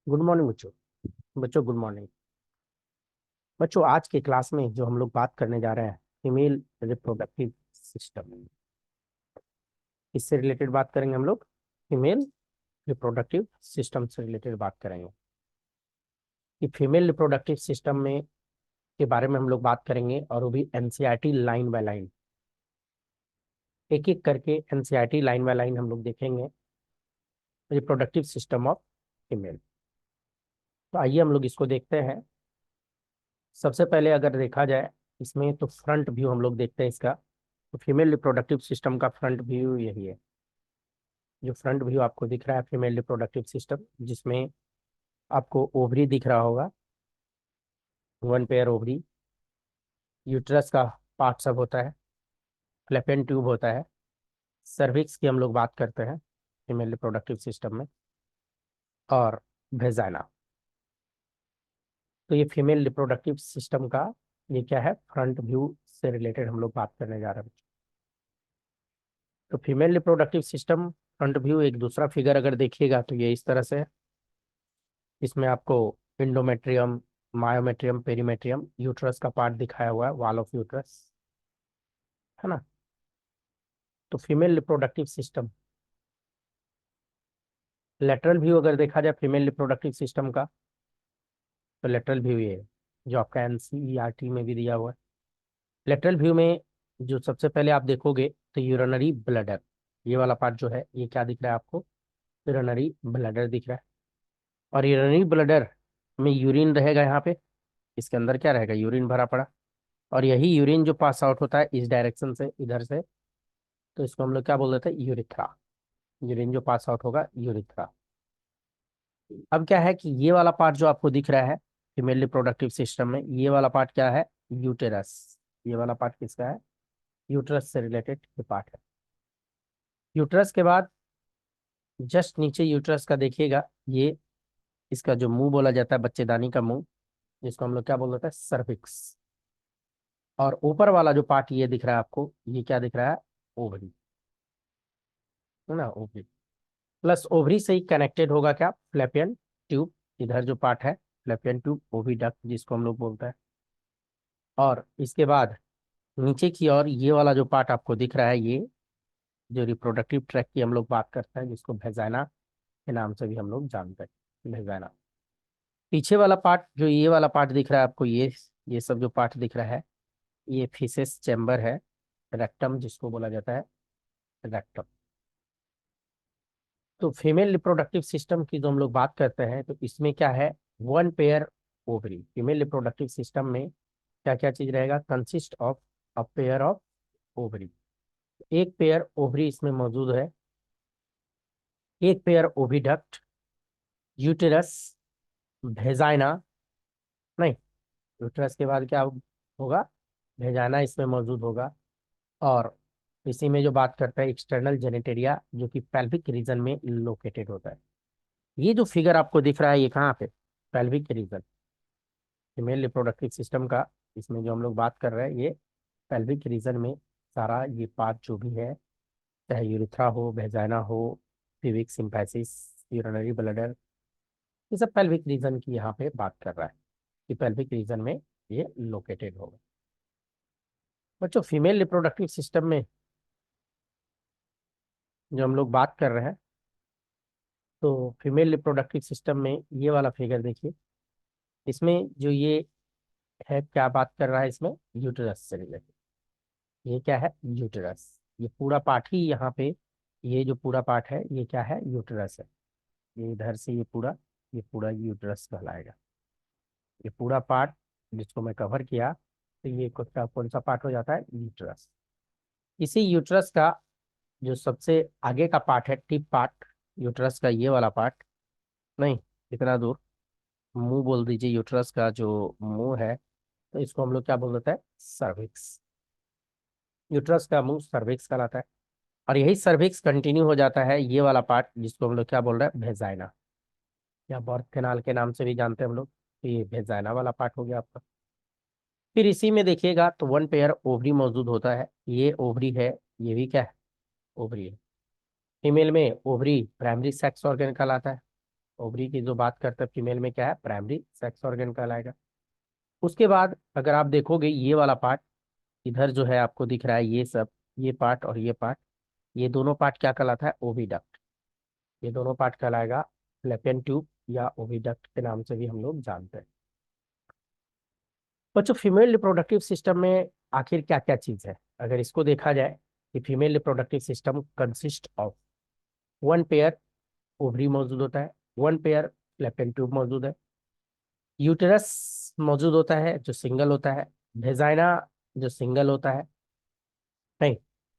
Good morning बच्चों। बच्चों good morning. बच्चों आज के क्लास में जो हम लोग बात करने जा रहे हैं फीमेल रिप्रोडक्टिव सिस्टम, इससे रिलेटेड बात करेंगे हम लोग। फीमेल रिप्रोडक्टिव सिस्टम से रिलेटेड बात करेंगे कि फीमेल रिप्रोडक्टिव सिस्टम में के बारे में हम लोग बात करेंगे, और वो भी एनसीईआरटी लाइन बाय लाइन, एक एक करके एनसीईआरटी लाइन बाय लाइन हम लोग देखेंगे रिप्रोडक्टिव सिस्टम ऑफ फीमेल। तो आइए हम लोग इसको देखते हैं। सबसे पहले अगर देखा जाए इसमें, तो फ्रंट व्यू हम लोग देखते हैं इसका। तो फीमेल रिप्रोडक्टिव सिस्टम का फ्रंट व्यू यही है, जो फ्रंट व्यू आपको दिख रहा है फीमेल रिप्रोडक्टिव सिस्टम, जिसमें आपको ओवरी दिख रहा होगा, वन पेयर ओवरी, यूट्रस का पार्ट सब होता है, फ्लैपियन ट्यूब होता है, सर्विक्स की हम लोग बात करते हैं फीमेल रिप्रोडक्टिव सिस्टम में, और वेजाइना। तो ये फीमेल रिप्रोडक्टिव सिस्टम का ये क्या है, फ्रंट व्यू से रिलेटेड हम लोग बात करने जा रहे हैं। तो female reproductive system front view, एक दूसरा फिगर अगर देखिएगा तो ये इस तरह से है। इसमें आपको इंडोमेट्रियम, मायोमेट्रियम, पेरीमेट्रियम, यूट्रस का पार्ट दिखाया हुआ है, वॉल ऑफ यूट्रस, है ना। तो female reproductive system lateral view अगर देखा जाए फीमेल रिप्रोडक्टिव सिस्टम का, तो लेटरल व्यू ये है, जो आपका एनसीईआरटी में भी दिया हुआ है। लेटरल व्यू में जो सबसे पहले आप देखोगे तो यूरिनरी ब्लडर, ये वाला पार्ट जो है ये क्या दिख रहा है आपको, यूरिनरी ब्लडर दिख रहा है। और यूरिनरी ब्लडर में यूरिन रहेगा यहाँ पे, इसके अंदर क्या रहेगा, यूरिन भरा पड़ा, और यही यूरिन जो पास आउट होता है इस डायरेक्शन से, इधर से, तो इसको हम लोग क्या बोल देते हैं, यूरिथ्रा। यूरिन जो पास आउट होगा, यूरिथ्रा। अब क्या है कि ये वाला पार्ट जो आपको दिख रहा है फीमेल रिप्रोडक्टिव सिस्टम में, ये वाला पार्ट क्या है, यूटेरस। ये वाला पार्ट किसका है, यूटरस से रिलेटेड ये पार्ट है। यूटरस के बाद जस्ट नीचे यूटरस का देखिएगा, ये इसका जो मुंह बोला जाता है, बच्चेदानी का मुंह, जिसको हम लोग क्या बोल देते हैं, सर्विक्स। और ऊपर वाला जो पार्ट ये दिख रहा है आपको, ये क्या दिख रहा है, ओवरी, है ना, ओवरी। प्लस ओवरी से ही कनेक्टेड होगा क्या, फ्लैपियन ट्यूब। इधर जो पार्ट है फ्लैपियन ट्यूब, ओविडक्ट जिसको हम लोग बोलते हैं। और इसके बाद नीचे की ओर ये वाला जो पार्ट आपको दिख रहा है, ये जो रिप्रोडक्टिव ट्रैक की हम लोग बात करते हैं, जिसको वेजाइना के नाम से भी हम लोग जानते हैं, वेजाइना। पीछे वाला पार्ट जो ये वाला पार्ट दिख रहा है आपको, ये सब जो पार्ट दिख रहा है, ये फीसेस चैम्बर है, रेक्टम जिसको बोला जाता है, रेक्टम। तो फीमेल रिप्रोडक्टिव सिस्टम की जो हम लोग बात करते हैं, तो इसमें क्या है, one pair ovary. Female reproductive system में क्या क्या चीज रहेगा, consist of a pair of ovary. एक पेयर ओवरी इसमें मौजूद है, एक पेयर ओविडक्ट, यूटेरस, भेजाइना, नहीं, यूटेरस के बाद क्या होगा, भेजाइना इसमें मौजूद होगा। और इसी में जो बात करते हैं एक्सटर्नल जेनेटेरिया, जो कि पेल्विक रीजन में लोकेटेड होता है। ये जो फिगर आपको दिख रहा है ये कहाँ पे, pelvic region, female reproductive system का, इसमें जो हम लोग बात कर रहे हैं ये पेल्विक रीजन में सारा ये पार्ट जो भी है, चाहे यूरिथ्रा हो, वेजाइना हो, पिविक सिम्फैसिस, यूरिनरी ब्लडर, ये सब पेल्विक रीजन की यहाँ पे बात कर रहा है कि पेल्विक रीजन में ये लोकेटेड होगा। बच्चों फीमेल रिप्रोडक्टिव सिस्टम में जो हम लोग बात कर रहे हैं, तो फीमेल रिप्रोडक्टिव सिस्टम में ये वाला फिगर देखिए, इसमें जो ये है क्या बात कर रहा है, इसमें यूटेरस से रिलेटेड। ये क्या है, यूटेरस। ये पूरा पार्ट ही यहाँ पे, ये जो पूरा पार्ट है ये क्या है, यूटेरस है। ये इधर से ये पूरा यूटेरस कहलाएगा। ये पूरा पार्ट जिसको मैं कवर किया, तो ये कौन सा पार्ट हो जाता है, यूटेरस। इसी यूटेरस का जो सबसे आगे का पार्ट है, टिप पार्ट, यूटेरस का ये वाला पार्ट, नहीं, इतना दूर, मुंह बोल दीजिए, यूटेरस का जो मुंह है, तो इसको हम लोग क्या बोल देते हैं, सर्विक्स। यूटेरस का मुंह सर्विक्स कहलाता है। और यही सर्विक्स कंटिन्यू हो जाता है ये वाला पार्ट, जिसको हम लोग क्या बोल रहे हैं, वेजाइना, या बर्थ कैनाल के नाम से भी जानते हैं हम लोग। तो ये वेजाइना वाला पार्ट हो गया आपका। फिर इसी में देखिएगा तो वन पेयर ओवरी मौजूद होता है, ये ओवरी है, ये भी क्या है, ओवरी है। फीमेल में ओवरी प्राइमरी सेक्स ऑर्गन कहलाता है, ओवरी की जो बात करते हैं फीमेल में क्या है, प्राइमरी सेक्स ऑर्गन कहलाएगा। उसके बाद अगर आप देखोगे ये वाला पार्ट, इधर जो है आपको दिख रहा है ये सब, ये पार्ट और ये पार्ट, ये दोनों पार्ट क्या कहलाता है, ओविडक्ट। ये दोनों पार्ट कहलाएगा फ्लैपियन ट्यूब या ओविडक्ट के नाम से भी हम लोग जानते हैं। बच्चों फीमेल रिप्रोडक्टिव सिस्टम में आखिर क्या क्या चीज है, अगर इसको देखा जाए कि female reproductive system consist of one pair ovary मौजूद होता है, वन पेयर फ्लैपियन ट्यूब मौजूद है, यूटेरस मौजूद होता है जो सिंगल होता है, वेजाइना जो सिंगल होता है, नहीं,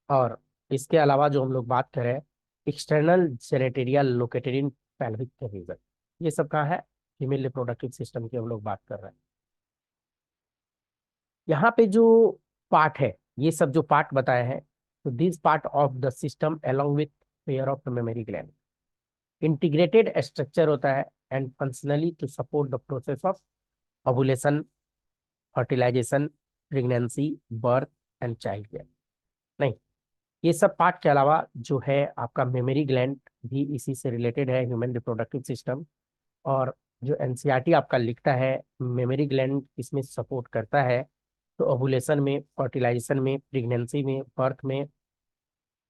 और इसके अलावा जो हम लोग बात करें external genitalia located in pelvic region, ये सब कहाँ है, फीमेल रिप्रोडक्टिव सिस्टम की हम लोग बात कर रहे हैं। यहाँ पे जो पार्ट है, ये सब जो पार्ट बताए हैं, तो this part of the system along with pair of mammary gland integrated structure होता है and functionally to support the process of ovulation, fertilization, pregnancy, birth and child care. नहीं, ये सब पार्ट के अलावा जो है आपका मेमोरी ग्लैंड भी इसी से रिलेटेड है, ह्यूमन रिप्रोडक्टिव सिस्टम। और जो एनसीईआरटी आपका लिखता है मेमोरी ग्लैंड इसमें सपोर्ट करता है, तो ओवुलेशन में, फर्टिलाइजेशन में, प्रेगनेंसी में, बर्थ में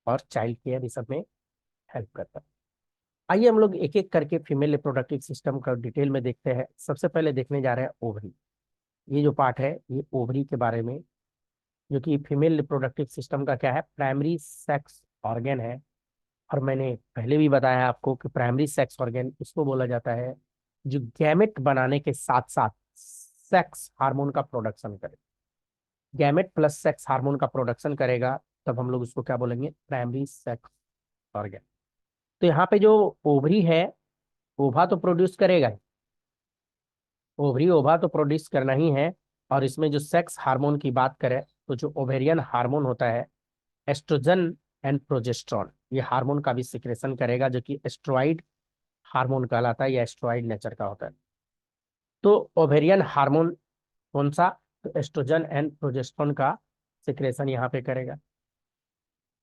और चाइल्ड केयर इस सब में हेल्प करता है। आइए हम लोग एक एक करके फीमेल रिप्रोडक्टिव सिस्टम का डिटेल में देखते हैं। सबसे पहले देखने जा रहे हैं ओवरी। ये जो पार्ट है ये ओवरी के बारे में, जो कि फीमेल रिप्रोडक्टिव सिस्टम का क्या है, प्राइमरी सेक्स ऑर्गन है। और मैंने पहले भी बताया आपको कि प्राइमरी सेक्स ऑर्गन उसको बोला जाता है जो गैमेट बनाने के साथ साथ सेक्स हार्मोन का प्रोडक्शन करे। गैमेट प्लस सेक्स हार्मोन का प्रोडक्शन करेगा तब हम लोग उसको क्या बोलेंगे, प्राइमरी सेक्स ऑर्गन। तो यहाँ पे जो ओवरी है, ओवा तो प्रोड्यूस करेगा ही, ओवरी ओवा तो प्रोड्यूस करना ही है। और इसमें जो सेक्स हार्मोन की बात करें तो जो ओवेरियन हार्मोन होता है एस्ट्रोजन एंड प्रोजेस्ट्रॉन, ये हार्मोन का भी सिक्रेशन करेगा जो कि एस्ट्रॉइड हार्मोन कहलाता है या एस्ट्रॉइड नेचर का होता है। तो ओवेरियन हार्मोन कौन सा, तो एस्ट्रोजन एंड प्रोजेस्ट्रॉन का सिक्रेशन यहाँ पे करेगा।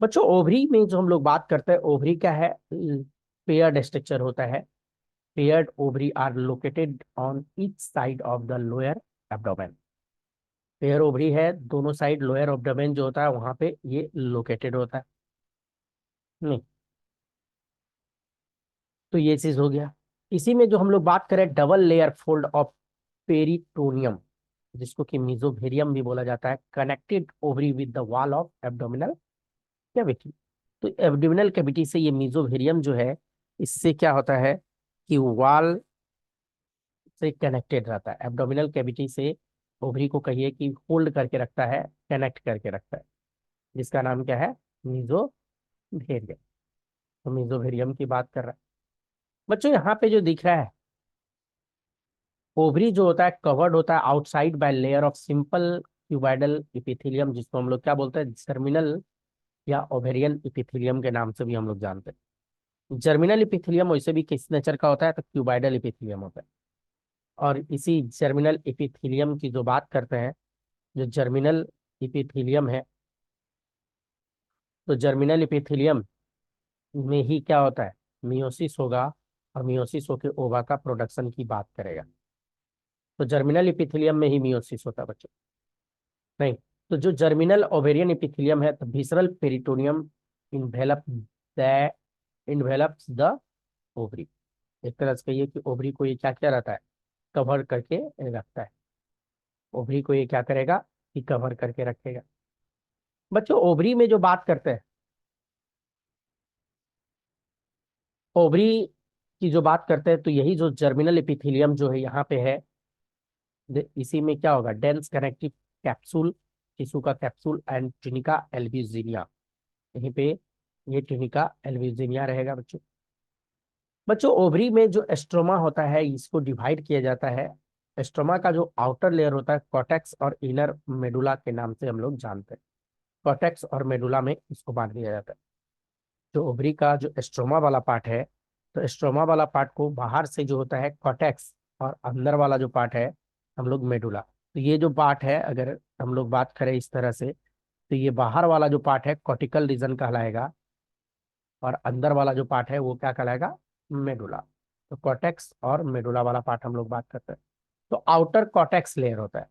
बच्चों ओवरी में जो हम लोग बात करते हैं, ओवरी क्या है, पेयर्ड स्ट्रक्चर होता है। Paired ovary are located on each side of the lower abdomen. Pair ovary है दोनों साइड, लोअर एब्डोमेन जो होता है वहां पे ये लोकेटेड होता है। नहीं, तो ये चीज हो गया। इसी में जो हम लोग बात करें double layer fold of peritoneum, जिसको कि मीजोवेरियम भी बोला जाता है, connected ovary with the wall of abdominal cavity. तो एब्डोमिनल कैविटी से ये मीजोवेरियम जो है, इससे क्या होता है कि वॉल से कनेक्टेड रहता है, एब्डोमिनल कैविटी से ओवरी को कहिए कि होल्ड करके रखता है, कनेक्ट करके रखता है, जिसका नाम क्या है, मीजोवेरियम। तो मीजोवेरियम की बात कर रहा है। बच्चों यहाँ पे जो दिख रहा है, ओवरी जो होता है कवर्ड होता है outside by layer of simple cuboidal epithelium, जिसको हम लोग क्या बोलते हैं, जर्मिनल या ओवेरियन इपिथेलियम के नाम से भी हम लोग जानते हैं। जर्मिनल इपिथेलियम वैसे भी किस नेचर का होता है, तो क्यूबाइडल इपिथेलियम होता है। और इसी जर्मिनल इपिथेलियम की जो बात करते हैं, जो जर्मिनल इपिथेलियम है, तो जर्मिनल इपिथेलियम में ही क्या होता है, मियोसिस होगा, और मियोसिस होकर ओवा का प्रोडक्शन की बात करेगा। तो जर्मिनल इपिथेलियम में ही मियोसिस होता है बच्चों। नहीं, तो जो जर्मिनल ओवेरियन इपिथेलियम है, तो visceral peritoneum envelope the envelopes the ovary. एक तरह से कहिए कि ओवरी को ये क्या क्या रहता है, कवर करके रखता है। ओवरी को ये क्या करेगा कि कवर करके रखेगा। बच्चों ओवरी में जो बात करते हैं, ओवरी की जो बात करते हैं, तो यही जो जर्मिनल एपिथेलियम जो है यहाँ पे है, इसी में क्या होगा, डेंस कनेक्टिव कैप्सूल, टिश्यू का कैप्सूल एंड ट्यूनिका एल्ब्यूजिनिया, यहीं पे ये ट्यूनिका एल्ब्यूजिनिया रहेगा बच्चों। बच्चों ओवरी में जो एस्ट्रोमा होता है इसको डिवाइड किया जाता है। एस्ट्रोमा का जो आउटर लेयर होता है कॉर्टेक्स और इनर मेडुला के नाम से हम लोग जानते हैं। कॉर्टेक्स और मेडुला में इसको बांट दिया जाता है। जो ओवरी का जो एस्ट्रोमा वाला पार्ट है, तो एस्ट्रोमा वाला पार्ट को बाहर से जो होता है कॉर्टेक्स, और अंदर वाला जो पार्ट है हम लोग मेडुला। तो ये जो पार्ट है अगर हम लोग बात करें इस तरह से, तो ये बाहर वाला जो पार्ट है कॉर्टिकल रीजन कहलाएगा, और अंदर वाला जो पार्ट है वो क्या कहलाएगा, मेडुला। तो कॉर्टेक्स और मेडुला वाला पार्ट हम लोग बात करते हैं। तो आउटर कॉर्टेक्स लेयर होता है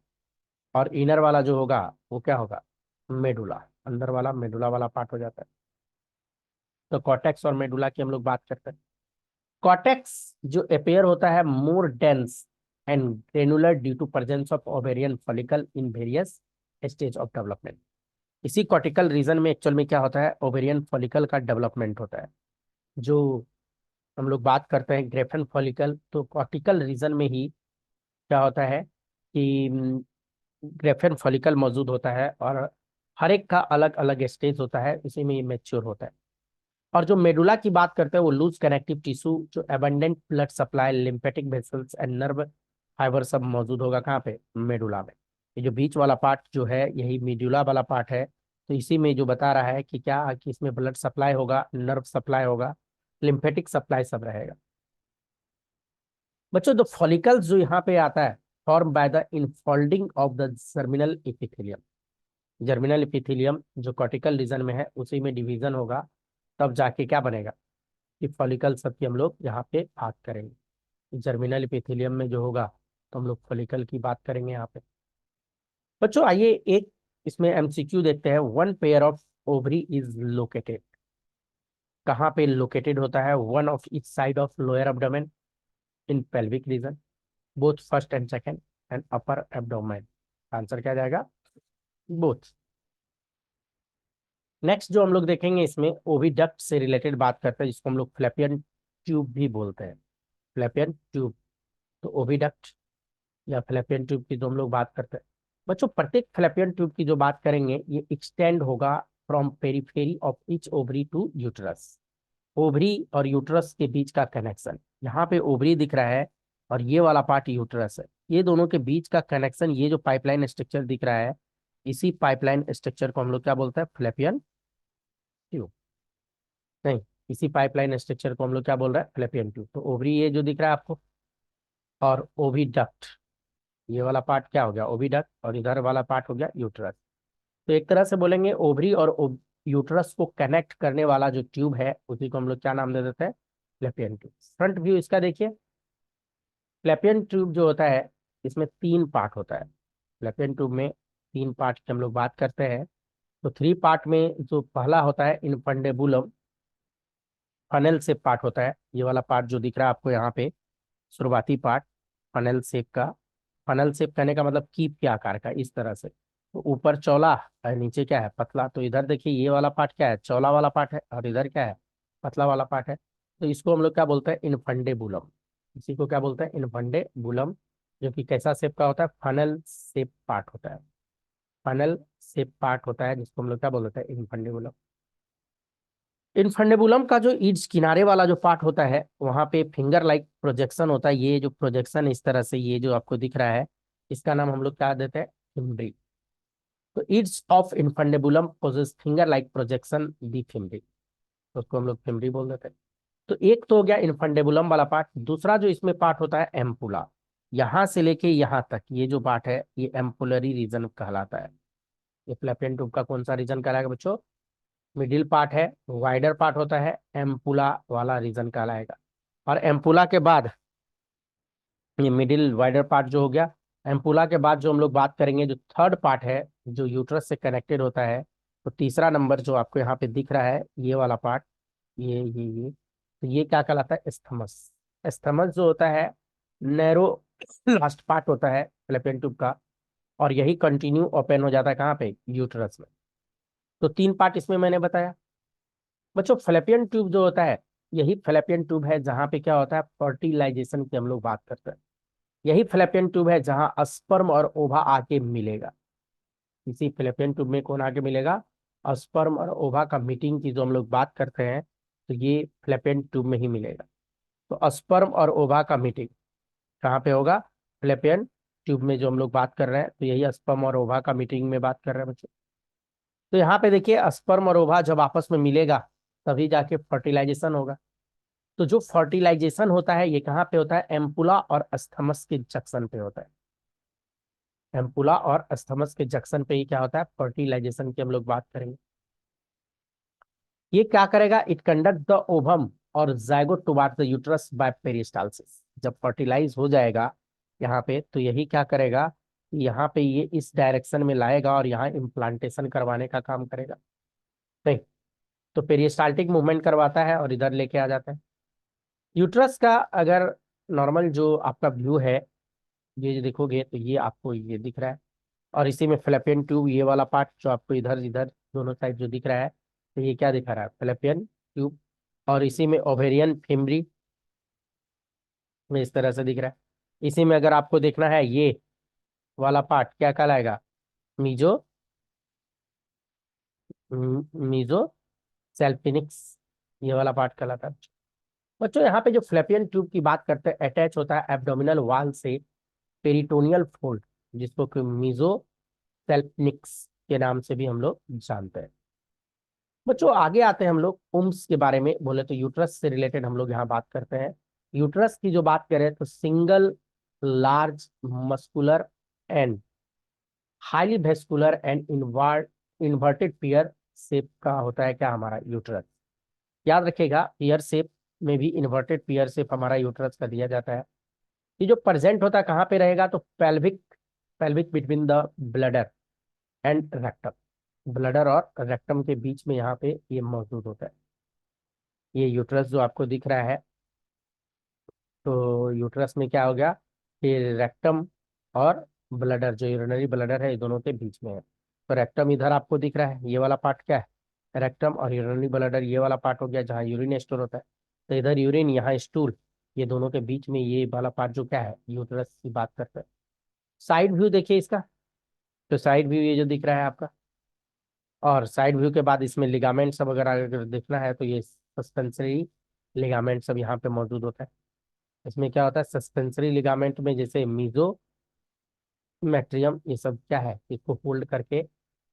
और इनर वाला जो होगा वो क्या होगा, मेडुला, अंदर वाला मेडुला वाला पार्ट हो जाता है। तो कॉर्टेक्स और मेडुला की हम लोग बात करते हैं। कॉर्टेक्स जो अपेयर होता है more dense and granular due to presence of ovarian follicle in various stage of development. इसी कॉर्टिकल रीजन में एक्चुअल में क्या होता है, ओवेरियन फॉलिकल का डेवलपमेंट होता है। जो हम लोग बात करते हैं ग्रेफन फॉलिकल, तो कॉर्टिकल रीजन में ही क्या होता है कि ग्रेफन फॉलिकल मौजूद होता है और हर एक का अलग अलग स्टेज होता है, इसी में ये मैच्योर होता है। और जो मेडुला की बात करते हैं वो लूज कनेक्टिव टिश्यू, जो abundant blood supply, lymphatic vessels and nerve fibre सब मौजूद होगा कहाँ पे, मेडुला में। ये जो बीच वाला पार्ट जो है यही मेडुला वाला पार्ट है। तो इसी में जो बता रहा है कि क्या, कि इसमें ब्लड सप्लाई होगा, नर्व सप्लाई होगा, लिम्फेटिक सप्लाई सब रहेगा। बच्चों जो फॉलिकल्स जो यहाँ पे आता है, form by the infolding of the germinal epithelium. Germinal epithelium जो कॉर्टिकल रीजन में है उसी में डिवीजन होगा, तब जाके क्या बनेगा कि फॉलिकल सब की हम लोग यहाँ पे बात करेंगे। जर्मिनल एपिथेलियम में जो होगा तो हम लोग फॉलिकल की बात करेंगे यहाँ पे। बच्चों आइए एक इसमें एमसीक्यू देखते हैं। One pair of ovary is located, कहाँ पे लोकेटेड होता है, one of each side of lower abdomen in pelvic region, both first and second and upper abdomen. Answer क्या जाएगा, बोथ। नेक्स्ट जो हम लोग देखेंगे इसमें ओविडक्ट से रिलेटेड बात करते हैं, जिसको हम लोग फ्लैपियन ट्यूब भी बोलते हैं, फ्लैपियन ट्यूब। तो ओविडक्ट या फ्लैपियन ट्यूब की जो हम लोग बात करते हैं, बच्चों प्रत्येक फ्लैपियन ट्यूब की जो बात करेंगे ये एक्सटेंड होगा from periphery of each ovary to uterus. Ovary और यूटरस के बीच का कनेक्शन, यहाँ पे ओवरी दिख रहा है और ये वाला पार्ट यूटरस है, ये दोनों के बीच का कनेक्शन, ये जो पाइपलाइन स्ट्रक्चर दिख रहा है, इसी पाइपलाइन स्ट्रक्चर को हम लोग क्या बोलते हैं, फ्लैपियन ट्यूब। नहीं, इसी पाइपलाइन स्ट्रक्चर को हम लोग क्या बोल रहे हैं, फ्लैपियन ट्यूब। तो ओवरी ये जो दिख रहा है आपको, और ओविडक्ट ये वाला पार्ट क्या हो गया, ओविडक्ट, और इधर वाला पार्ट हो गया यूटरस। तो एक तरह से बोलेंगे ओवरी और यूटरस को कनेक्ट करने वाला जो ट्यूब है उसी को हम लोग क्या नाम दे देते हैं, फ्लैपियन ट्यूब। फ्रंट व्यू इसका देखिए। फ्लैपियन ट्यूब जो होता है इसमें तीन पार्ट होता है। फ्लैपियन ट्यूब में तीन पार्ट की हम लोग बात करते हैं। तो थ्री पार्ट में जो पहला होता है इनफंडेबुलम, फनल शेप पार्ट होता है, ये वाला पार्ट जो दिख रहा है आपको यहाँ पे, शुरुआती पार्ट फनल शेप का। फनल शेप कहने का मतलब कीप के आकार का, इस तरह से। तो ऊपर चौला और नीचे क्या है, पतला। तो इधर देखिए ये वाला पार्ट क्या है, चौला वाला पार्ट है, और इधर क्या है, पतला वाला पार्ट है। तो इसको हम लोग क्या बोलते हैं, इनफंडेबुलम। इसी को क्या बोलते हैं, इनफंडेबुलम, जो कि कैसा शेप का होता है, फनल शेप पार्ट होता है। फनल शेप पार्ट होता है जिसको हम लोग क्या बोलते हैं, इनफंडेबुलम। इनफंडेबुलम का जो ईड्स किनारे वाला जो पार्ट होता है वहां पे फिंगर लाइक प्रोजेक्शन होता है। ये जो प्रोजेक्शन इस तरह से ये जो आपको दिख रहा है, इसका नाम हम लोग क्या देते हैं, फिम्ब्री। तो ends of infundibulum possess finger like projection the fimbriae, तो उसको हम लोग फिम्ब्री बोल देते हैं। तो एक तो हो गया इनफंडेबुलम वाला पार्ट। दूसरा जो इसमें पार्ट होता है एम्पुला, यहाँ से लेके यहाँ तक ये जो पार्ट है ये एम्पुलरी रीजन कहलाता है। ये फ्लैपियन ट्यूब का कौन सा रीजन कहलाएगा बच्चों, मिडिल पार्ट है, वाइडर पार्ट होता है, एम्पुला वाला रीजन कहलाएगा। और एम्पुला के बाद ये मिडिल वाइडर पार्ट जो हो गया, एम्पुला के बाद जो हम लोग बात करेंगे जो थर्ड पार्ट है जो यूट्रस से कनेक्टेड होता है, तो तीसरा नंबर जो आपको यहाँ पे दिख रहा है ये वाला पार्ट, ये तो ये क्या कहलाता है, एस्थमस। एस्थमस जो होता है नैरो लास्ट पार्ट होता है फ्लैपियन ट्यूब का, और यही कंटिन्यू ओपन हो जाता है कहाँ पे, यूट्रस में। तो तीन पार्ट इसमें मैंने बताया। बच्चों फ्लैपियन ट्यूब जो होता है यही फ्लैपियन ट्यूब है जहां पे क्या होता है, फर्टिलाइजेशन की हम लोग बात करते हैं। यही फ्लैपियन ट्यूब है जहां स्पर्म और ओवा आके मिलेगा। इसी फ्लैपियन ट्यूब में कौन आके मिलेगा, स्पर्म और ओवा का मीटिंग की जो हम लोग बात करते हैं, तो ये फ्लैपियन ट्यूब में ही मिलेगा। तो स्पर्म और ओवा का मीटिंग कहाँ पे होगा, फ्लैपियन ट्यूब में जो हम लोग बात कर रहे हैं, तो यही स्पर्म और ओवा का मीटिंग में बात कर रहे हैं बच्चों। तो यहाँ पे देखिए स्पर्म और ओवा जब आपस में मिलेगा तभी जाके फर्टिलाइजेशन होगा। तो जो फर्टिलाइजेशन होता है ये कहाँ पे होता है, एम्पुला और अस्थमस के जंक्शन पे होता है। एम्पुला और अस्थमस के जंक्शन पे ही क्या होता है, फर्टिलाइजेशन की हम लोग बात करेंगे। ये क्या करेगा, इट कंडक्ट द ओवम और zygote towards the uterus by peristalsis. जब फर्टिलाइज हो जाएगा यहाँ पे, तो यही क्या करेगा, यहाँ पे ये इस डायरेक्शन में लाएगा और यहाँ इम्प्लांटेशन करवाने का काम करेगा। नहीं, तो पेरिस्टाल्टिक मूवमेंट करवाता है और इधर लेके आ जाता है। यूट्रस का अगर नॉर्मल जो आपका व्यू है, ये जो देखोगे तो ये आपको ये दिख रहा है, और इसी में फ्लैपियन ट्यूब, ये वाला पार्ट जो आपको इधर इधर दोनों साइड जो दिख रहा है, तो ये क्या दिखा रहा है, फ्लैपियन ट्यूब। और इसी में ओवेरियन फिमरी में इस तरह से दिख रहा है। इसी में अगर आपको देखना है, ये वाला पार्ट क्या कहलाएगा, मीजो मीजो सेल्फिनिक्स, ये वाला पार्ट कहलाता है। बच्चों यहाँ पे जो फ्लैपियन ट्यूब की बात करते हैं, अटैच होता है एब्डोमिनल वॉल से पेरिटोनियल फोल्ड, जिसको कि मीजो सेल्फिनिक्स के नाम से भी हम लोग जानते हैं। बच्चों आगे आते हैं हम लोग उम्स के बारे में, बोले तो यूट्रस से रिलेटेड हम लोग यहाँ बात करते हैं। यूट्रस की जो बात करें तो single large muscular and highly vascular and inverted peer shape का होता है क्या हमारा यूट्रस। याद रखिएगा, पियर शेप में भी इन्वर्टेड पियर शेप हमारा यूट्रस का दिया जाता है। ये जो प्रेजेंट होता है कहाँ पे रहेगा, तो pelvic pelvic between the bladder and rectum, bladder और रेक्टम के बीच में यहाँ पे ये मौजूद होता है। ये यूट्रस जो आपको दिख रहा है, तो यूट्रस में क्या हो गया कि रेक्टम और ब्लडर, जो यूरिनरी ब्लडर है, ये दोनों के बीच में है। तो रेक्टम इधर आपको दिख रहा है, ये वाला पार्ट क्या है, रेक्टम, और यूरिनरी ब्लडर ये वाला पार्ट हो गया जहाँ यूरिन स्टोर होता है। तो इधर यूरिन, यहाँ स्टूल, ये दोनों के बीच में ये वाला पार्ट जो क्या है, यूट्रस की बात करते हैं। साइड व्यू देखिए इसका, तो साइड व्यू ये जो दिख रहा है आपका, और साइड व्यू के बाद इसमें लिगामेंट सब अगर देखना है, तो ये सस्पेंसरी लिगामेंट सब यहाँ पे मौजूद होता है। इसमें क्या होता है, सस्पेंसरी लिगामेंट में जैसे मीजो मेट्रियम, ये सब क्या है, इसको होल्ड करके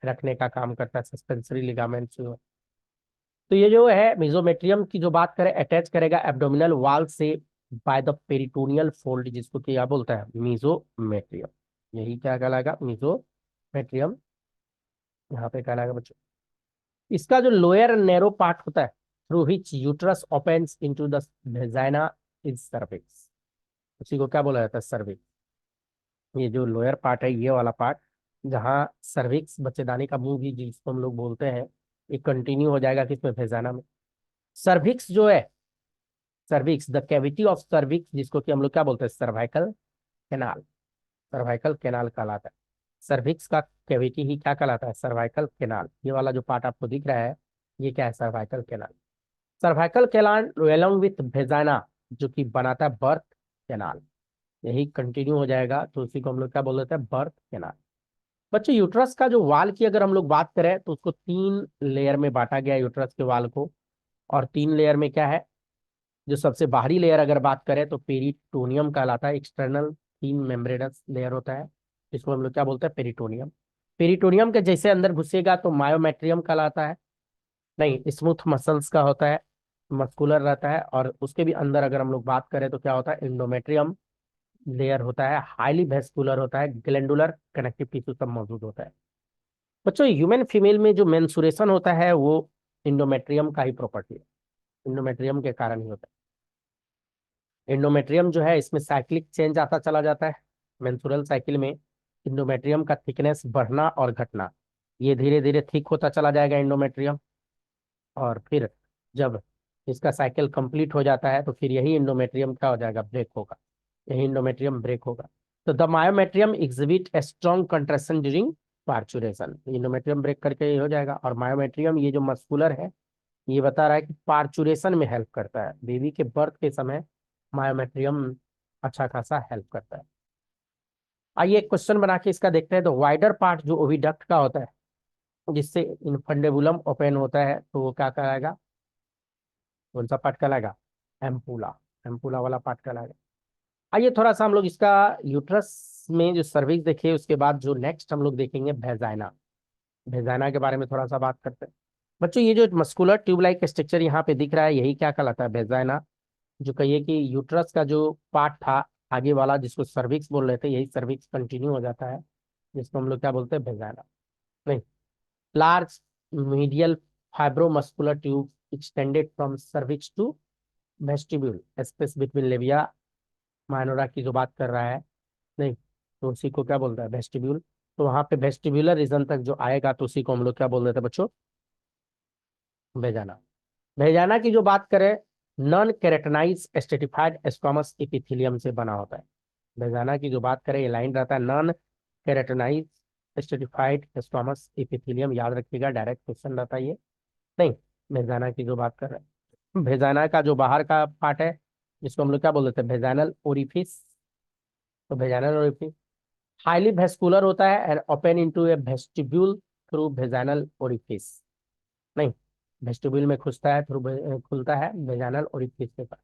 रखने का काम करता है सस्पेंसरी लिगामेंट जो है। तो ये जो है मेसोमेट्रियम की जो बात करें, अटैच करेगा एब्डोमिनल वॉल से बाय द पेरिटोनियल फोल्ड, जिसको क्या बोलता है, मेसोमेट्रियम। यही क्या कहलाएगा, मेसोमेट्रियम यहाँ पे कहलाएगा बच्चों। इसका जो लोअर नैरो पार्ट होता है, through which uterus opens into the vagina is cervix, उसी को क्या बोला जाता है, सर्विक्स। ये जो लोअर पार्ट है, ये वाला पार्ट, जहाँ सर्विक्स बच्चेदानी का मुंह भी जिसको हम लोग बोलते हैं, ये कंटिन्यू हो जाएगा किसमें, वेजाइना में। सर्विक्स जो है, cervix, the cavity of cervix, जिसको कि हम लोग क्या बोलते हैं, सर्वाइकल कैनाल, सर्वाइकल कैनाल कहलाता है। सर्विक्स का कैविटी ही क्या कहलाता है, सर्वाइकल कैनाल। ये वाला जो पार्ट आपको दिख रहा है, ये क्या है, cervical canal. Cervical canal along with vagina, जो कि बनाता है बर्थ कैनाल, यही कंटिन्यू हो जाएगा, तो उसी को हम लोग क्या बोल देते हैं, बर्थ कैनाल। बच्चों यूट्रस का जो वाल की अगर हम लोग बात करें, तो उसको 3 लेयर में बांटा गया यूट्रस के वाल को। और 3 लेयर में क्या है, जो सबसे बाहरी लेयर अगर बात करें तो पेरिटोनियम कहलाता है, एक्सटर्नल 3 मेम्ब्रेनस लेयर होता है, इसको हम लोग क्या बोलते हैं, पेरिटोनियम। पेरिटोनियम के जैसे अंदर घुसेगा तो मायोमेट्रियम कहलाता है, नहीं स्मूथ मसल्स का होता है, मस्कुलर रहता है। और उसके भी अंदर अगर हम लोग बात करें तो क्या होता है, इंडोमेट्रियम लेयर होता है, हाईली वेस्कुलर होता है, ग्लैंडुलर कनेक्टिव टिश्यू सब मौजूद होता है। बच्चों ह्यूमन फीमेल में जो मेंसुरेशन होता है, वो इंडोमेट्रियम का ही प्रॉपर्टी है, इंडोमेट्रियम के कारण ही होता है। इंडोमेट्रियम जो है, इसमें साइक्लिक चेंज आता चला जाता है, मेंसुरल साइकिल में इंडोमेट्रियम का थिकनेस बढ़ना और घटना, ये धीरे धीरे थिक होता चला जाएगा इंडोमेट्रियम। और फिर जब इसका साइकिल कंप्लीट हो जाता है, तो फिर यही इंडोमेट्रियम क्या हो जाएगा, ब्रेक होगा, यही इंडोमेट्रियम ब्रेक होगा। तो the myometrium exhibit a strong contraction during parturition, endometrium break करके ये हो जाएगा। और मायोमेट्रियम ये जो मस्कुलर है, ये बता रहा है कि पार्चुरेशन में हेल्प करता है, बेबी के बर्थ के समय मायोमेट्रियम अच्छा खासा हेल्प करता है। आइए एक क्वेश्चन बना के इसका देखते हैं। तो वाइडर पार्ट जो ओविडक्ट का होता है, जिससे इनफंडेबुलम ओपन होता है, तो वो क्या कहलाएगा, कौन सा पार्ट कहलाएगा, एम्पूला, एम्पूला वाला पार्ट कहलाएगा। आइए थोड़ा सा हम लोग इसका यूट्रस में जो सर्विक्स देखे, उसके बाद जो नेक्स्ट हम लोग देखेंगे वेजाइना, वेजाइना के बारे में थोड़ा सा बात करते हैं। बच्चों ये जो मस्कुलर ट्यूब लाइक स्ट्रक्चर यहाँ पे दिख रहा है, यही क्या कहलाता है, वेजाइना। जो कहिए कि यूट्रस का जो पार्ट था आगे वाला, जिसको सर्विक्स बोल रहे थे, यही सर्विक्स कंटिन्यू हो जाता है, जिसको हम लोग क्या बोलते हैं, वेजाइना। नहीं, large medial fibromuscular tube extended from cervix to vestibule, space between labia minora की जो बात कर रहा है, नहीं तो उसी को क्या बोलता है, वेस्टिब्यूल। तो वहां पे वेस्टिब्यूलर रीजन तक जो आएगा तो उसी को हम लोग क्या बोल देते हैं बच्चों, भेजाना। भेजाना की जो बात करें, नॉन केरेटनाइज स्ट्रेटिफाइड स्क्वामस एपिथेलियम से बना होता है। भेजाना की जो बात करें, ये लाइन रहता है नॉन केरेटनाइज स्ट्रेटिफाइड स्क्वामस एपिथेलियम, याद रखिएगा, डायरेक्ट क्वेश्चन रहता है ये। नहीं, भेजाना की जो बात कर रहे हैं, भेजाना का जो बाहर का पार्ट है जिसको हम लोग क्या बोल देते हैं, भेजानल ओरिफिस। तो भेजानल ओरिफिस हाईली वेस्कुलर होता है and open into a vestibule through vaginal orifice. नहीं, वेस्टिब्यूल में खुलता है, थ्रू खुलता है वेजानल ओरिफिस के पास।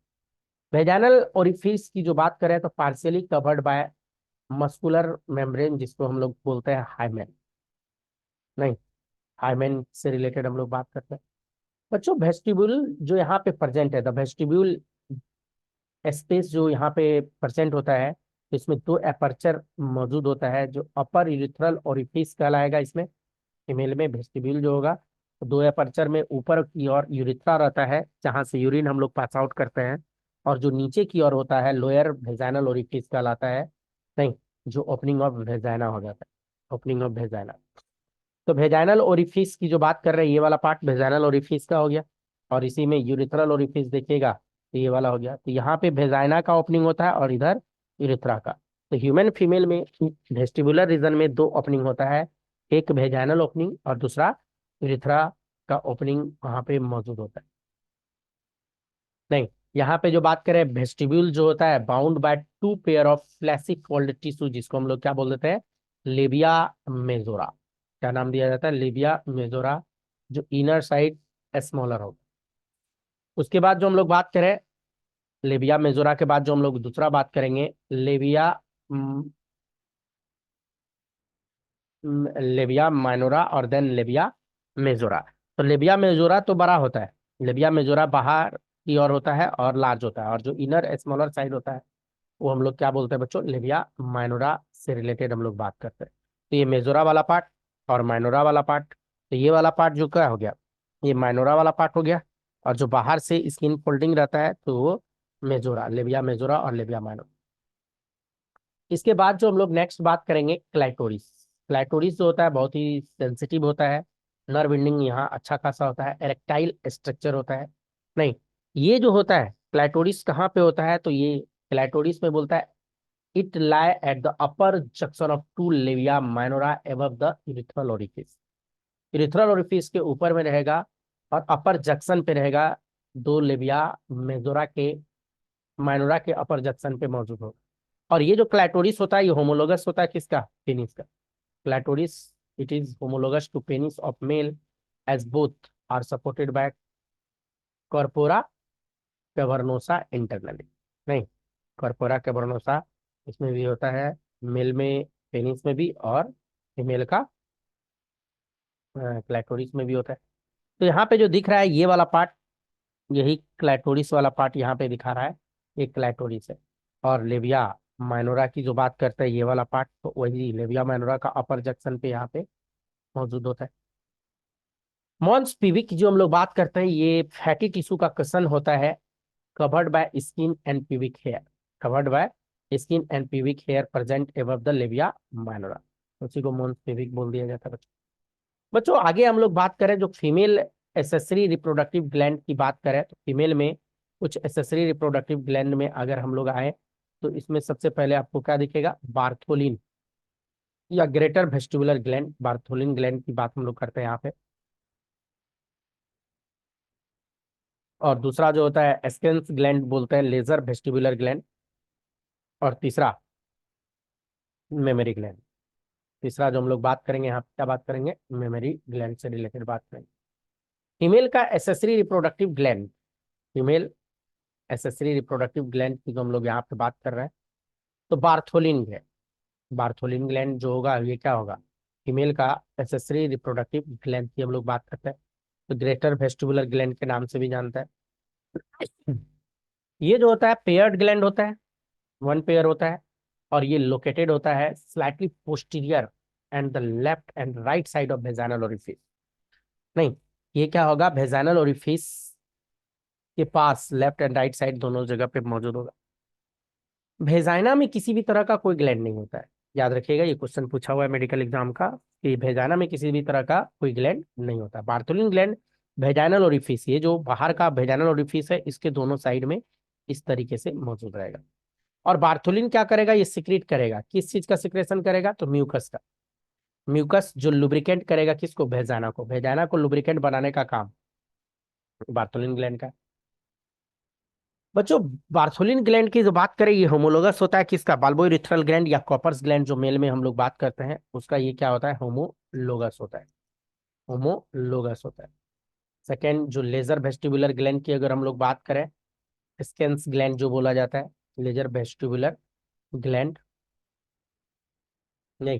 वेजानल ओरिफिस की जो बात करें तो partially covered by muscular membrane, जिसको हम लोग बोलते हैं हाइमेन। नहीं, हाइमेन से रिलेटेड हम लोग बात करते हैं बच्चों। वेस्टिब्यूल जो यहाँ पे प्रेजेंट है, द वेस्टिब्यूल स्पेस जो यहाँ पे प्रेजेंट होता है, तो इसमें दो एपर्चर मौजूद होता है, जो अपर यूरिथ्रल ओरिफिस कहलाएगा इसमें। फीमेल में वेस्टिब्यूल जो होगा, तो दो एपर्चर में ऊपर की ओर यूरिथ्रा रहता है जहां से यूरिन हम लोग पास आउट करते हैं, और जो नीचे की ओर होता है लोअर वेजाइनल ओरिफिस कहलाता है। नहीं, जो ओपनिंग ऑफ वेजाइना हो जाता है, ओपनिंग ऑफ वेजाइना। तो वेजाइनल ओरिफिस की जो बात कर रहे हैं, ये वाला पार्ट वेजाइनल ओरिफिस का हो गया, और इसी में यूरिथ्रल ओरिफिस देखिएगा तो ये वाला हो गया। तो यहाँ पे वेजाइना का ओपनिंग होता है और इधर यूरिथ्रा का। तो ह्यूमन फीमेल में वेस्टिबुलर रीजन में दो ओपनिंग होता है, एक वेजाइनल ओपनिंग और दूसरा यूरिथ्रा का ओपनिंग वहां पे मौजूद होता है। नहीं, यहाँ पे जो बात करें, वेस्टिब्यूल जो होता है bound by two pair of fleshy fold tissue, जिसको हम लोग क्या बोल देते हैं, लेबिया मेजोरा। क्या नाम दिया जाता है, लेबिया मेजोरा, जो इनर साइड स्मॉलर होगा। उसके बाद जो हम लोग बात करें, लेबिया मेजोरा के बाद जो हम लोग दूसरा बात करेंगे, लेबिया लेबिया माइनोरा और देन लेबिया मेजोरा। तो लेबिया मेजोरा तो बड़ा होता है, लेबिया मेजोरा बाहर की ओर होता है और लार्ज होता है, और जो इनर स्मॉलर साइड होता है वो हम लोग क्या बोलते हैं बच्चों, लेबिया माइनोरा से रिलेटेड हम लोग बात करते हैं। तो ये मेजोरा वाला पार्ट और माइनोरा वाला पार्ट, तो ये वाला पार्ट जो क्या हो गया, ये माइनोरा वाला पार्ट हो गया, और जो बाहर से स्किन फोल्डिंग रहता है तो वो मेजोरा, लेबिया मेजोरा और लेबिया माइनोरा। इसके बाद जो हम लोग नेक्स्ट बात करेंगे, क्लाइटोरिस। क्लाइटोरिस जो होता है बहुत ही सेंसिटिव होता है, नर्व एंडिंग यहाँ अच्छा खासा होता है, एरेक्टाइल स्ट्रक्चर होता है। नहीं, ये जो होता है क्लाइटोरिस कहाँ पे होता है, तो ये क्लाइटोरिस में बोलता है it lie at the upper junction of two labia minora above the urethral orifice. Urethral orifice के ऊपर में रहेगा और अपर जंक्शन पे रहेगा, दो लेबिया मेजोरा के माइनोरा के अपर जंक्शन पे मौजूद होगा। और ये जो क्लाइटोरिस होता है, ये होमोलोगस होता है किसका, पेनिस का। Clitoris it is homologous to penis of male as both are supported by corpora cavernosa internally. नहीं, कॉर्पोरा कैवर्नोसा इसमें भी होता है, मेल में पेनिस में भी, और फीमेल का क्लाइटोरिस में भी होता है। तो यहाँ पे जो दिख रहा है ये वाला पार्ट, यही क्लाइटोरिस वाला पार्ट यहाँ पे दिखा रहा है, ये क्लाइटोरिस है। और लेबिया माइनोरा की जो बात करते हैं, ये वाला पार्ट, तो वही लेबिया माइनोरा का अपर जंक्शन पे यहाँ पे मौजूद होता है। मॉन्स पीवी की जो हम लोग बात करते हैं, ये फैटी टिश्यू का कसन होता है, covered by skin and pubic hair, covered by skin and pubic hair present above the labia minora, उसी को मॉन्स पीविक बोल दिया जाता है बच्चों। बच्चों आगे हम लोग बात करें, जो फीमेल एसेसरी रिप्रोडक्टिव ग्लैंड की बात करें, तो फीमेल में कुछ एसेसरी रिप्रोडक्टिव ग्लैंड में अगर हम लोग आए, तो इसमें सबसे पहले आपको क्या दिखेगा, बार्थोलिन या greater vestibular gland, Bartholin gland की बात हम लोग करते हैं यहाँ पे। और दूसरा जो होता है एस्केंस ग्लैंड बोलते हैं, लेजर वेस्टिबुलर ग्लैंड। और तीसरा मेमोरी ग्लैंड। तीसरा जो हम लोग बात करेंगे यहाँ पे, क्या बात करेंगे, मेमोरी ग्लैंड से रिलेटेड बात करेंगे। फीमेल का accessory reproductive gland, female accessory reproductive gland की जो हम लोग यहाँ पे बात कर रहे हैं, तो बार्थोलिन ग्लैंड। बार्थोलिन ग्लैंड जो होगा ये क्या होगा, फीमेल का एसेसरी रिप्रोडक्टिव ग्लैंड की हम लोग बात करते हैं, तो ग्रेटर वेस्टिबुलर ग्लैंड के नाम से भी जानता है। ये जो होता है पेयर्ड ग्लैंड होता है, वन पेयर होता है, और ये लोकेटेड होता है slightly posterior and the left and right side of vaginal orifice. नहीं, ये क्या होगा, वेजाइनल ओरिफिस के पास लेफ्ट एंड राइट साइड दोनों जगह पे मौजूद होगा। भेजाइना में किसी भी तरह का कोई ग्लैंड नहीं होता है। याद रखिएगा, ये क्वेश्चन पूछा हुआ है मेडिकल एग्जाम का कि भेजाइना में किसी भी तरह का कोई ग्लैंड नहीं होता। बार्थोलिन ग्लैंड भेजाइनल ओरिफिस, ये जो बाहर का भेजाइनल ओरिफिस है इसके दोनों साइड में इस तरीके से मौजूद रहेगा। और बार्थोलिन क्या करेगा, ये सिक्रीट करेगा, किस चीज का सिक्रेशन करेगा, तो म्यूकस का। म्यूकस जो लुब्रिकेंट करेगा किसको, भेजाइना को। भेजाइना को लुब्रिकेंट बनाने का काम बार्थोलिन ग्लैंड का। बच्चों, बार्थोलिन ग्लैंड की जो बात करें, ये होमोलोगस होता है किसका, बाल्बोइरिथ्रल ग्लैंड या कॉपर्स ग्लैंड जो मेल में हम लोग बात करते हैं उसका, ये क्या होता है, होमोलोगस होता है। होमोलोगस होता है। सेकेंड, जो लेजर वेस्टिबुलर ग्लैंड की अगर हम लोग बात करें, स्केंस ग्लैंड जो बोला जाता है, लेजर वेस्टिबुलर ग्लैंड नहीं,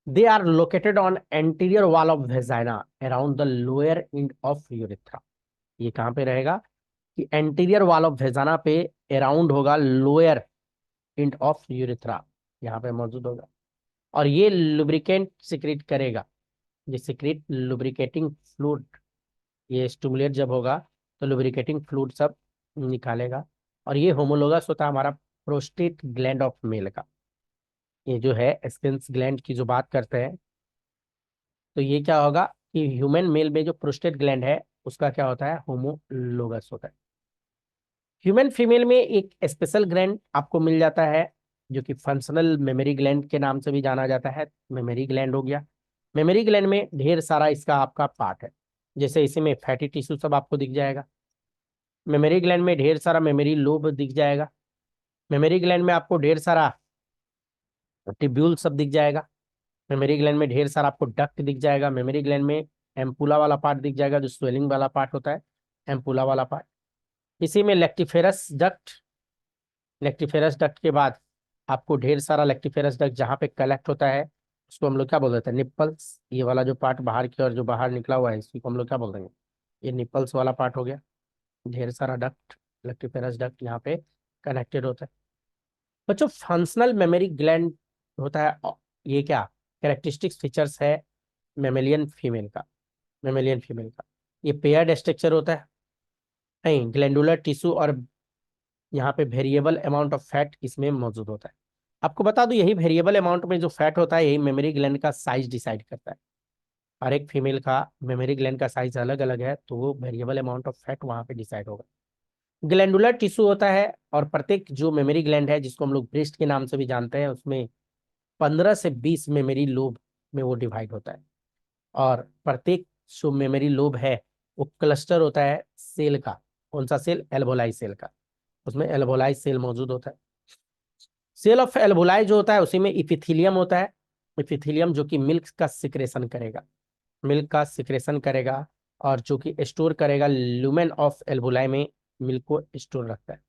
they are located on anterior wall of vagina around the lower end of urethra. ये कहाँ पे रहेगा कि एंटीरियर वॉल ऑफ वेजाना पे अराउंड होगा, लोअर एंड ऑफ यूरेथ्रा यहाँ पे मौजूद होगा। और ये लुब्रिकेंट सिक्रीट करेगा, ये सिक्रीट लुब्रिकेटिंग फ्लूइड, ये स्टिमुलेट जब होगा तो लुब्रिकेटिंग फ्लूइड सब निकालेगा। और ये होमोलोगस होता है हमारा प्रोस्टेट ग्लैंड ऑफ मेल का। ये जो है स्किन्स ग्लैंड की जो बात करते हैं, तो ये क्या होगा कि ह्यूमन मेल में जो प्रोस्टेट ग्लैंड है उसका क्या होता है, होमोलोगस होता है। ह्यूमन फीमेल में एक स्पेशल ग्लैंड आपको मिल जाता है जो कि फंक्शनल मेमोरी ग्लैंड के नाम से भी जाना जाता है। मेमोरी ग्लैंड हो गया। मेमोरी ग्लैंड में ढेर सारा इसका आपका पार्ट है, जैसे इसी में फैटी टिश्यू सब आपको दिख जाएगा। मेमोरी ग्लैंड में ढेर सारा मेमोरी लोब दिख जाएगा। मेमोरी ग्लैंड में आपको ढेर सारा टिब्यूल सब दिख जाएगा। मेमोरी ग्लैंड में ढेर सारा आपको डक्ट दिख जाएगा। मेमोरी ग्लैंड में एम्पुला वाला पार्ट दिख जाएगा, जो स्वेलिंग वाला पार्ट होता है, एम्पुला वाला पार्ट। इसी में लेक्टिफेरस डक्ट, लेक्टिफेरस डक्ट के बाद आपको ढेर सारा लेक्टिफेरस डक्ट जहाँ पे कलेक्ट होता है उसको हम लोग क्या बोल देते हैं, निप्पल्स। ये वाला जो पार्ट बाहर की ओर जो बाहर निकला हुआ है इसको हम लोग क्या बोल देंगे, ये निप्पल्स वाला पार्ट हो गया। ढेर सारा डक्ट, लेक्टिफेरस डक्ट यहाँ पे कनेक्टेड होता है। बच्चों, फंक्शनल मेमोरी ग्लैंड होता है ये क्या कैरेक्टरिस्टिक्स फीचर्स है मेमेलियन फीमेल का, मेमेलियन फीमेल का। ये पेयर्ड स्ट्रक्चर होता है, नहीं ग्लैंडुलर टिश्यू, और यहाँ पे वेरिएबल अमाउंट ऑफ फैट इसमें मौजूद होता है। आपको बता दूं, यही वेरिएबल अमाउंट में जो फैट होता है यही मेमोरी ग्लैंड का साइज डिसाइड करता है। हर एक फीमेल का मेमोरी ग्लैंड का साइज अलग अलग है, तो वो वेरिएबल अमाउंट ऑफ फैट वहाँ पे डिसाइड होगा। ग्लैंडुलर टिश्यू होता है, और प्रत्येक जो मेमोरी ग्लैंड है जिसको हम लोग ब्रेस्ट के नाम से भी जानते हैं, उसमें 15 से 20 मेमोरी लोब में वो डिवाइड होता है। और प्रत्येक जो मेमोरी लोब है वो क्लस्टर होता है सेल का। कौन सा सेल, एल्वोलाई सेल का। उसमें एल्वोलाई सेल मौजूद होता है। सेल ऑफ एल्वोलाई जो होता है उसी में इपिथीलियम होता है। इपिथीलियम जो कि मिल्क का सिक्रेशन करेगा, मिल्क का सिक्रेशन करेगा, और जो कि स्टोर करेगा लुमेन ऑफ एल्वोलाई में, मिल्क को स्टोर रखता है।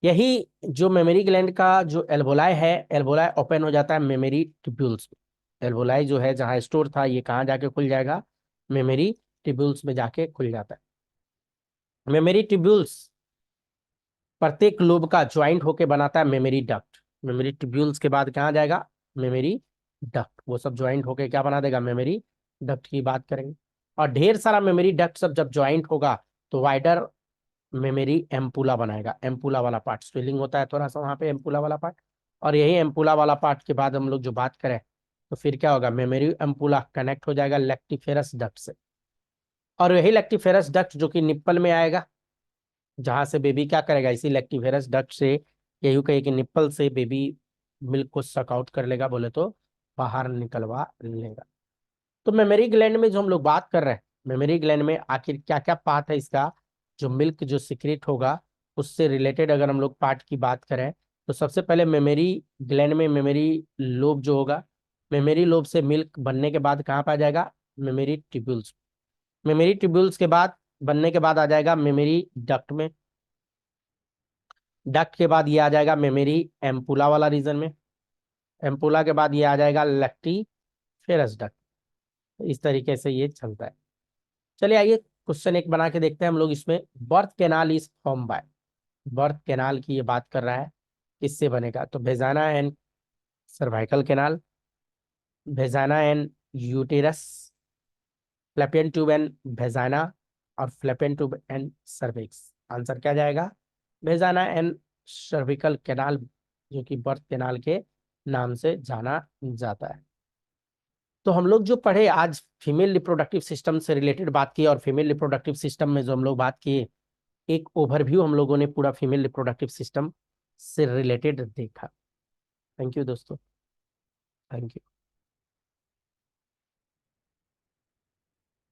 यही जो मेमोरी ग्लैंड का जो एल्वोलाई है, एल्वोलाई ओपन हो जाता है मेमोरी ट्यूब्यूल्स में। एल्वोलाई जो है जहाँ स्टोर था, ये कहाँ जाके खुल जाएगा, मेमोरी ट्यूब्यूल्स में जाके खुल जाता है। मेमोरी ट्यूब्यूल्स प्रत्येक लोब का ज्वाइंट होके बनाता है मेमोरी डक्ट। मेमोरी ट्यूब्यूल्स के बाद कहाँ जाएगा, मेमोरी डक्ट। वो सब ज्वाइंट होके क्या बना देगा, मेमोरी डक्ट की बात करेंगे। और ढेर सारा मेमोरी डक्ट सब जब ज्वाइंट होगा तो वाइडर मेमोरी एम्पुला बनाएगा। एम्पुला वाला पार्ट स्वेलिंग होता है थोड़ा सा वहाँ पे, एम्पुला वाला पार्ट। और यही एम्पुला वाला पार्ट के बाद हम लोग जो बात करें तो फिर क्या होगा, मेमोरी एम्पुला कनेक्ट हो जाएगा लेक्टिफेरस डक्ट से। और यही लेक्टिफेरस डक्ट जो कि निप्पल में आएगा, जहां से बेबी क्या करेगा, इसी लेक्टिफेरस डक्ट से, यही कहिए कि निप्पल से बेबी मिल्क को सक आउट कर लेगा, बोले तो बाहर निकलवा लेगा। तो मेमोरी ग्लैंड में जो हम लोग बात कर रहे हैं, मेमोरी ग्लैंड में आखिर क्या क्या पार्ट है इसका, जो मिल्क जो सिक्रेट होगा उससे रिलेटेड अगर हम लोग पार्ट की बात करें, तो सबसे पहले मेमोरी ग्लैंड में मेमोरी लोब जो होगा, मेमोरी लोब से मिल्क बनने के बाद कहाँ पे आ जाएगा, मेमोरी ट्यूब्यूल्स। मेमोरी ट्यूब्यूल्स के बाद बनने के बाद आ जाएगा मेमोरी डक्ट में। डक्ट के बाद ये आ जाएगा मेमोरी एम्पुला वाला रीजन में। एम्पुला के बाद ये आ जाएगा लेक्टिफेरस डक्ट। इस तरीके से ये चलता है। चलिए आइए क्वेश्चन एक बना के देखते हैं हम लोग इसमें। Birth canal is form by, birth canal की ये बात कर रहा है, किससे बनेगा, तो वेजाना and cervical canal, वेजाना and uterus, फ्लैपियन tube and वेजाना, और फ्लैपेन ट्यूब एंड सर्विक्स। आंसर क्या जाएगा? बेजाना एंड सर्विकल कैनाल, जो कि बर्थ कैनाल के नाम से जाना जाता है। तो हम लोग जो पढ़े आज फीमेल रिप्रोडक्टिव सिस्टम से रिलेटेड बात की, और फीमेल रिप्रोडक्टिव सिस्टम में जो हम लोग बात किए, एक ओवरव्यू हम लोगों ने पूरा फीमेल रिप्रोडक्टिव सिस्टम से रिलेटेड देखा। थैंक यू दोस्तों, थैंक यू।